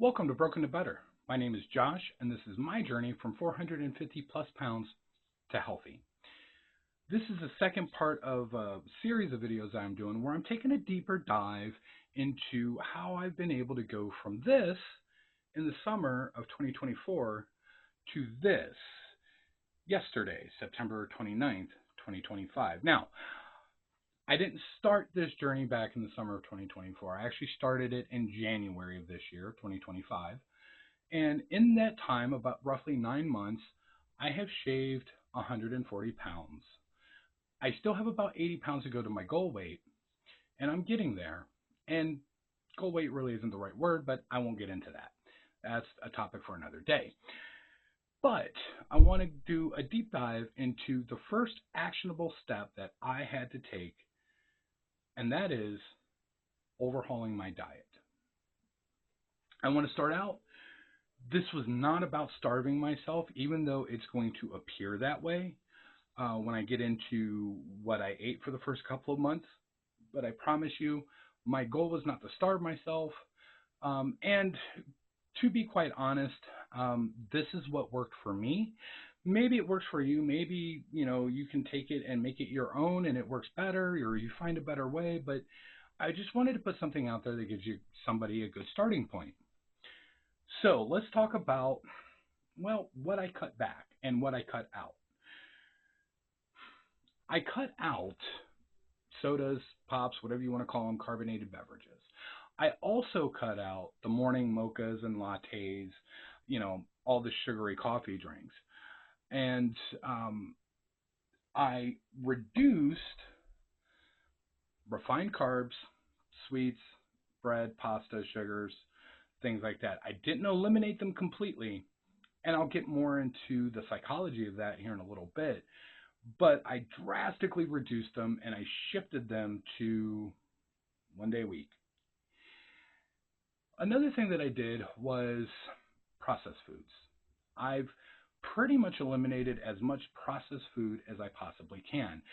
Welcome to Broken to Better. My name is Josh, and this is my journey from 450 plus pounds to healthy. This is the second part of a series of videos I'm doing where I'm taking a deeper dive into how I've been able to go from this in the summer of 2024 to this yesterday, September 29th, 2025. Now, I didn't start this journey back in the summer of 2024. I actually started it in January of this year, 2025. And in that time, about roughly 9 months, I have shaved 140 pounds. I still have about 80 pounds to go to my goal weight, and I'm getting there. And goal weight really isn't the right word, but I won't get into that. That's a topic for another day. But I want to do a deep dive into the first actionable step that I had to take, and that is overhauling my diet. I want to start out. This was not about starving myself, even though it's going to appear that way when I get into what I ate for the first couple of months. But I promise you, my goal was not to starve myself. And to be quite honest, this is what worked for me. Maybe it works for you. Maybe, you can take it and make it your own and it works better, or you find a better way. But I just wanted to put something out there that gives you somebody a good starting point. So let's talk about, what I cut back and what I cut out. I cut out sodas, pops, whatever you want to call them, carbonated beverages. I also cut out the morning mochas and lattes, all the sugary coffee drinks. And I reduced refined carbs, sweets, bread, pasta, sugars, things like that. I didn't eliminate them completely, and I'll get more into the psychology of that here in a little bit, but I drastically reduced them and I shifted them to 1 day a week. Another thing that I did was processed foods. I've pretty much eliminated as much processed food as I possibly can.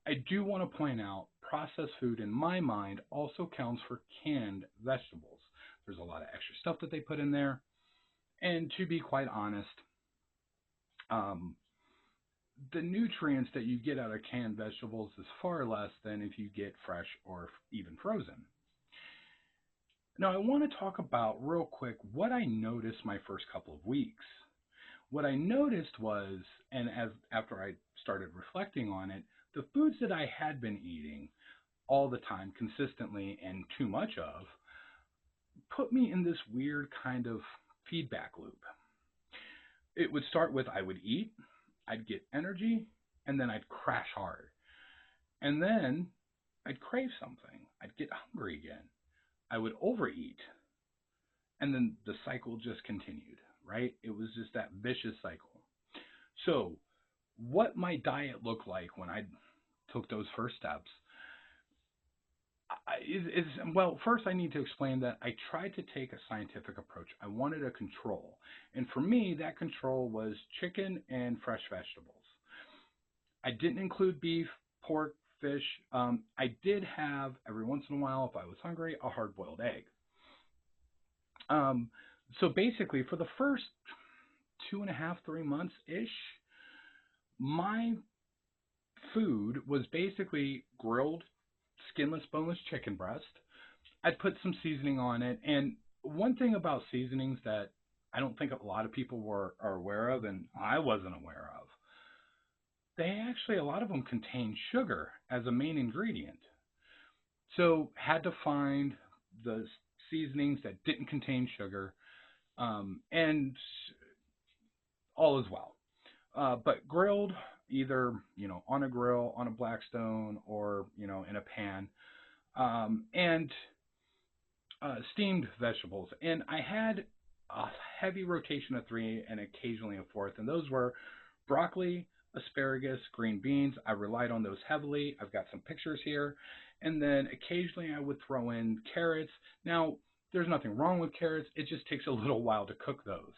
I do want to point out processed food in my mind also counts for canned vegetables. There's a lot of extra stuff that they put in there. And to be quite honest, the nutrients that you get out of canned vegetables is far less than if you get fresh or even frozen. Now, I want to talk about real quick what I noticed my first couple of weeks. What I noticed was, and after I started reflecting on it, the foods that I had been eating all the time, consistently, and too much of, put me in this weird kind of feedback loop. It would start with I would eat, I'd get energy, and then I'd crash hard. And then I'd crave something. I'd get hungry again. I would overeat. And then the cycle just continued, right? It was just that vicious cycle. So what my diet looked like when I took those first steps first I need to explain that I tried to take a scientific approach. I wanted a control. And for me, that control was chicken and fresh vegetables. I didn't include beef, pork, fish. I did have, every once in a while, if I was hungry, a hard-boiled egg. So basically, for the first 2.5, 3 months-ish, my food was basically grilled skinless, boneless chicken breast. I'd put some seasoning on it. And one thing about seasonings that I don't think a lot of people are aware of, and I wasn't aware of, a lot of them contain sugar as a main ingredient. So had to find the seasonings that didn't contain sugar, and all is well. But grilled, either on a grill, on a Blackstone, or in a pan, and steamed vegetables. And I had a heavy rotation of 3 and occasionally a 4th, and those were broccoli, asparagus, green beans. I relied on those heavily. I've got some pictures here. And then occasionally I would throw in carrots. Now, there's nothing wrong with carrots. It just takes a little while to cook those.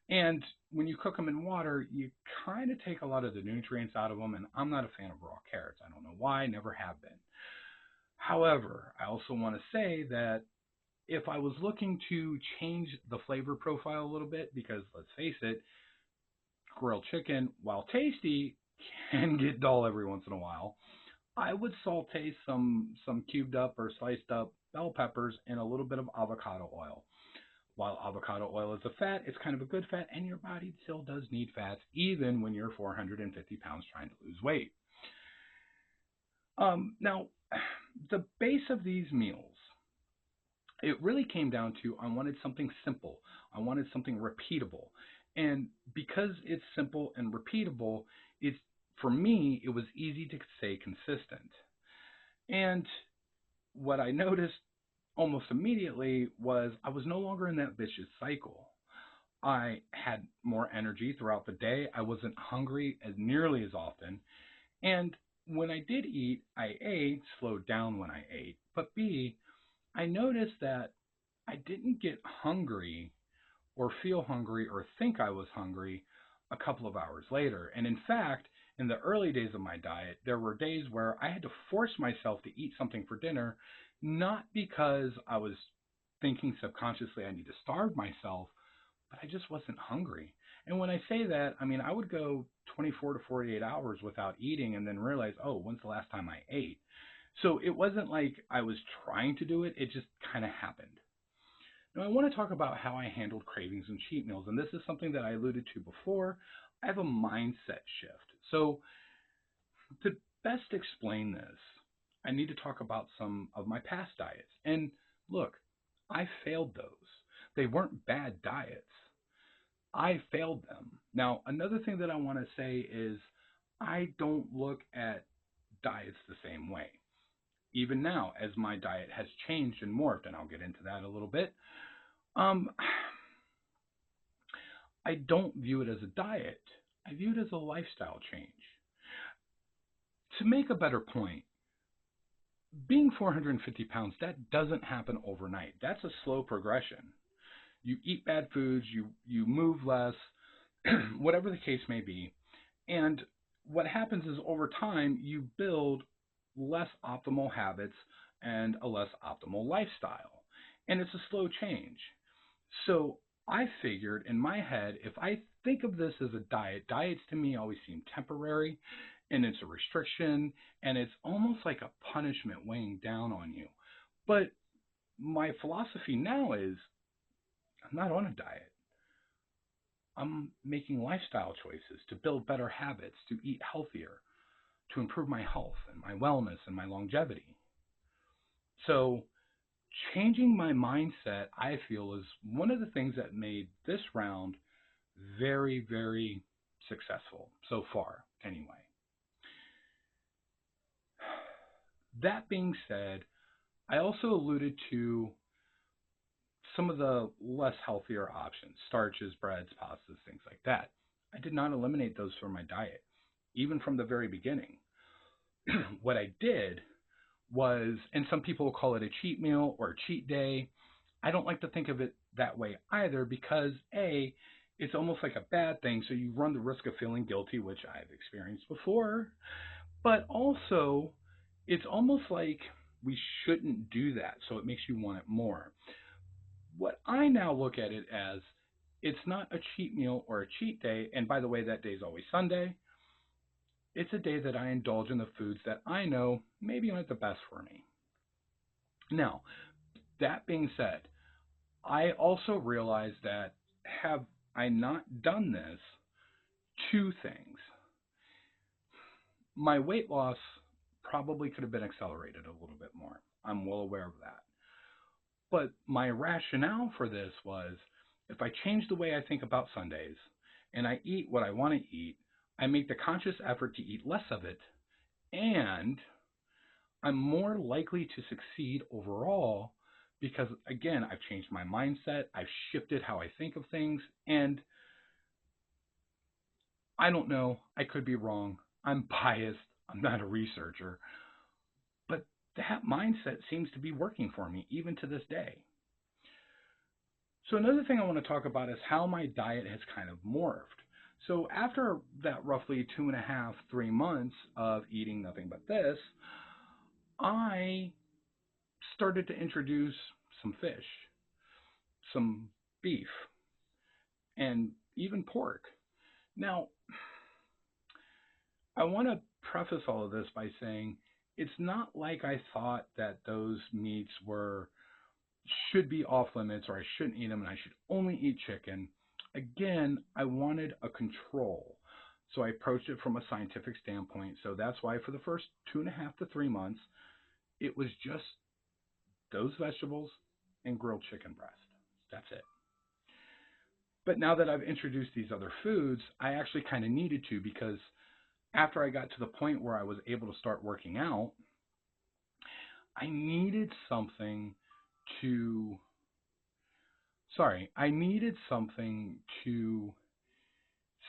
And when you cook them in water, you kind of take a lot of the nutrients out of them, and I'm not a fan of raw carrots. I don't know why, never have been. However, I also want to say that if I was looking to change the flavor profile a little bit, because let's face it, grilled chicken, while tasty, can get dull every once in a while, I would saute some cubed up or sliced up bell peppers in a little bit of avocado oil. While avocado oil is a fat, it's kind of a good fat, and your body still does need fats, even when you're 450 pounds trying to lose weight. Now, the base of these meals, it really came down to I wanted something simple. I wanted something repeatable. And because it's simple and repeatable, it's for me, it was easy to stay consistent. And what I noticed almost immediately was I was no longer in that vicious cycle. I had more energy throughout the day. I wasn't hungry as nearly as often. And when I did eat, I A, slowed down when I ate, but B, I noticed that I didn't get hungry or feel hungry or think I was hungry a couple of hours later. And in fact, in the early days of my diet, there were days where I had to force myself to eat something for dinner, not because I was thinking subconsciously I need to starve myself, but I just wasn't hungry. And when I say that, I mean, I would go 24 to 48 hours without eating and then realize, oh, when's the last time I ate? So it wasn't like I was trying to do it, it just kind of happened. Now, I want to talk about how I handled cravings and cheat meals, and this is something that I alluded to before. I have a mindset shift. So, to best explain this, I need to talk about some of my past diets. And look, I failed those. They weren't bad diets. I failed them. Now, another thing that I want to say is I don't look at diets the same way. Even now, as my diet has changed and morphed, and I'll get into that a little bit, um, I don't view it as a diet. I view it as a lifestyle change. To make a better point, being 450 pounds, that doesn't happen overnight. That's a slow progression. You eat bad foods, you move less, whatever the case may be. And what happens is over time, you build less optimal habits and a less optimal lifestyle. And it's a slow change. So I figured in my head, if I think of this as a diet, diets to me always seem temporary and it's a restriction and it's almost like a punishment weighing down on you. But my philosophy now is I'm not on a diet. I'm making lifestyle choices to build better habits, to eat healthier, to improve my health and my wellness and my longevity. So changing my mindset, I feel, is one of the things that made this round very, very successful so far, anyway. That being said, I also alluded to some of the less healthier options, starches, breads, pastas, things like that. I did not eliminate those from my diet, even from the very beginning. What I did was, and some people will call it a cheat meal or a cheat day. I don't like to think of it that way either because A, it's almost like a bad thing, so you run the risk of feeling guilty, which I've experienced before. But also, it's almost like we shouldn't do that, so it makes you want it more. What I now look at it as, it's not a cheat meal or a cheat day, and by the way, that day is always Sunday. It's a day that I indulge in the foods that I know maybe aren't the best for me. Now, that being said, I also realize that have I not done this, two things. My weight loss probably could have been accelerated a little bit more. I'm well aware of that. But my rationale for this was if I change the way I think about Sundays and I eat what I want to eat, I make the conscious effort to eat less of it, and I'm more likely to succeed overall because, again, I've changed my mindset, I've shifted how I think of things, and I don't know, I could be wrong, I'm biased, I'm not a researcher, but that mindset seems to be working for me even to this day. So another thing I want to talk about is how my diet has kind of morphed. So after that roughly 2.5, 3 months of eating nothing but this, I started to introduce some fish, some beef, and even pork. Now, I want to preface all of this by saying it's not like I thought that those meats were should be off limits or I shouldn't eat them and I should only eat chicken. Again, I wanted a control. So I approached it from a scientific standpoint. So that's why for the first 2.5 to 3 months, it was just those vegetables and grilled chicken breast. That's it. But now that I've introduced these other foods, I actually kind of needed to, because after I got to the point where I was able to start working out, I needed something to, I needed something to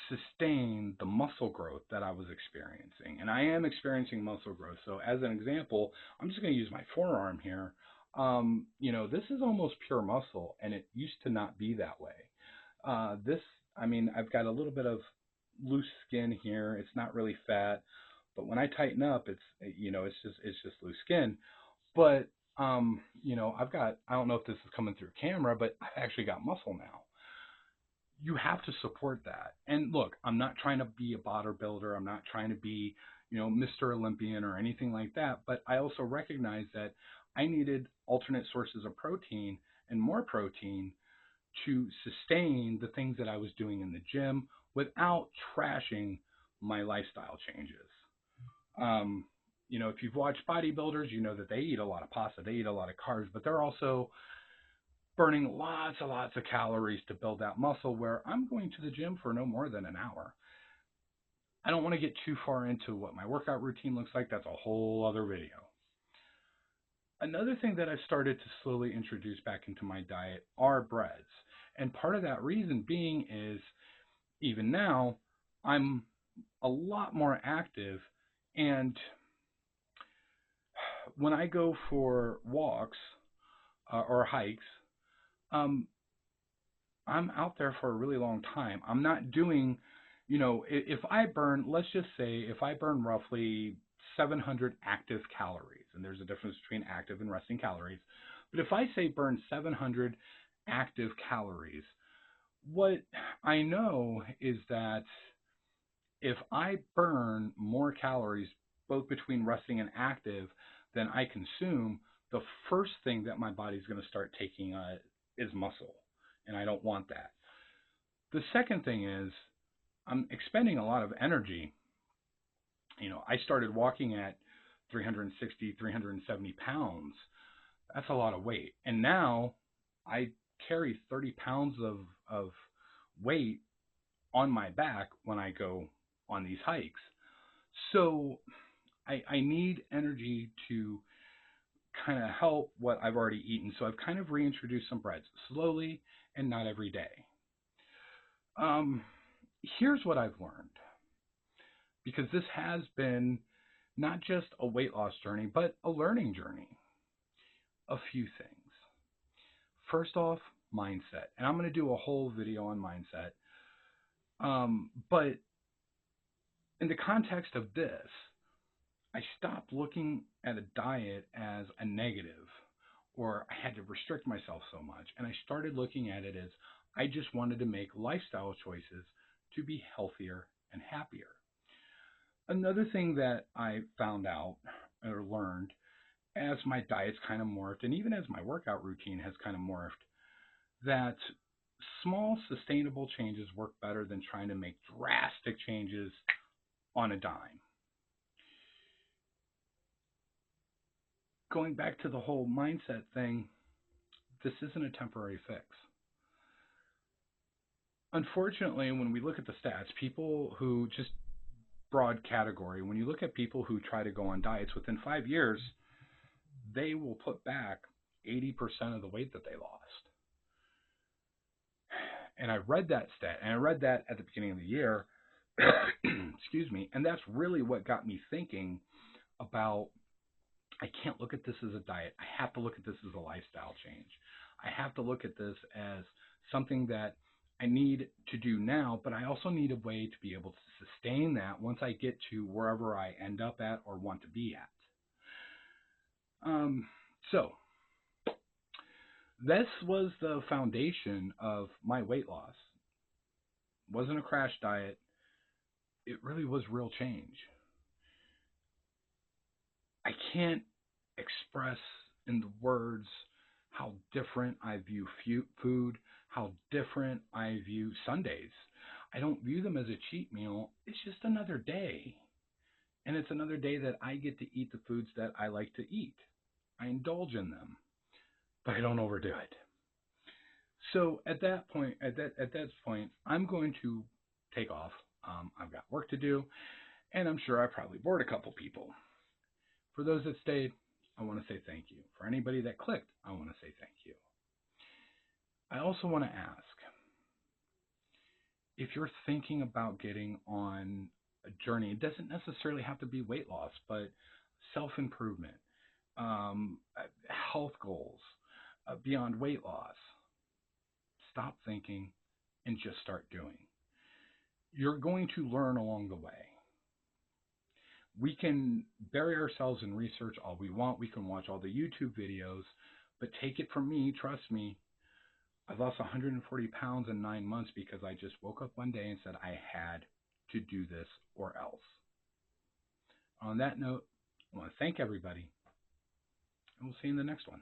sustain the muscle growth that I was experiencing. And I am experiencing muscle growth. So as an example, I'm just going to use my forearm here. This is almost pure muscle, and it used to not be that way. I've got a little bit of loose skin here. It's not really fat, but when I tighten up, it's just loose skin. But I don't know if this is coming through camera, but I've actually got muscle now. You have to support that. And look, I'm not trying to be a bodybuilder. I'm not trying to be, Mr. Olympian or anything like that. But I also recognize that I needed alternate sources of protein and more protein to sustain the things that I was doing in the gym without trashing my lifestyle changes. If you've watched bodybuilders, you know that they eat a lot of pasta, they eat a lot of carbs, but they're also burning lots and lots of calories to build that muscle, where I'm going to the gym for no more than an hour. I don't want to get too far into what my workout routine looks like. That's a whole other video. Another thing that I've started to slowly introduce back into my diet are breads. And part of that reason being is, even now, I'm a lot more active, and when I go for walks or hikes, um, I'm out there for a really long time. I'm not doing, if I burn, let's just say, if I burn roughly 700 active calories, and there's a difference between active and resting calories, but if I say burn 700 active calories, what I know is that if I burn more calories both between resting and active than I consume, the first thing that my body's going to start taking is muscle, and I don't want that. The second thing is I'm expending a lot of energy. I started walking at 360, 370 pounds. That's a lot of weight. And now I carry 30 pounds of weight on my back when I go on these hikes. So I need energy to kind of help what I've already eaten. So I've kind of reintroduced some breads slowly and not every day. Here's what I've learned, because this has been not just a weight loss journey, but a learning journey. A few things. First off, mindset. And I'm going to do a whole video on mindset. But in the context of this, I stopped looking at a diet as a negative, or I had to restrict myself so much. And I started looking at it as I just wanted to make lifestyle choices to be healthier and happier. Another thing that I found out or learned as my diet's kind of morphed, and even as my workout routine has kind of morphed, that small sustainable changes work better than trying to make drastic changes on a dime. Going back to the whole mindset thing, this isn't a temporary fix. Unfortunately, when we look at the stats, people who, just broad category, when you look at people who try to go on diets, within 5 years, they will put back 80% of the weight that they lost. And I read that stat, and I read that at the beginning of the year, excuse me, and that's really what got me thinking about, I can't look at this as a diet. I have to look at this as a lifestyle change. I have to look at this as something that I need to do now, but I also need a way to be able to sustain that once I get to wherever I end up at or want to be at. So This was the foundation of my weight loss. It wasn't a crash diet. It really was real change. I can't express in the words how different I view food, how different I view Sundays. I don't view them as a cheat meal. It's just another day. And it's another day that I get to eat the foods that I like to eat. I indulge in them, but I don't overdo it. So at that point, I'm going to take off. I've got work to do, and I'm sure I probably bored a couple people. For those that stayed, I want to say thank you. For anybody that clicked, I want to say thank you. I also want to ask if you're thinking about getting on a journey, it doesn't necessarily have to be weight loss, but self improvement, health goals, beyond weight loss. Stop thinking and just start doing. You're going to learn along the way. We can bury ourselves in research all we want. We can watch all the YouTube videos, but take it from me, trust me, I've lost 140 pounds in 9 months because I just woke up one day and said I had to do this or else. On that note, I want to thank everybody, and we'll see you in the next one.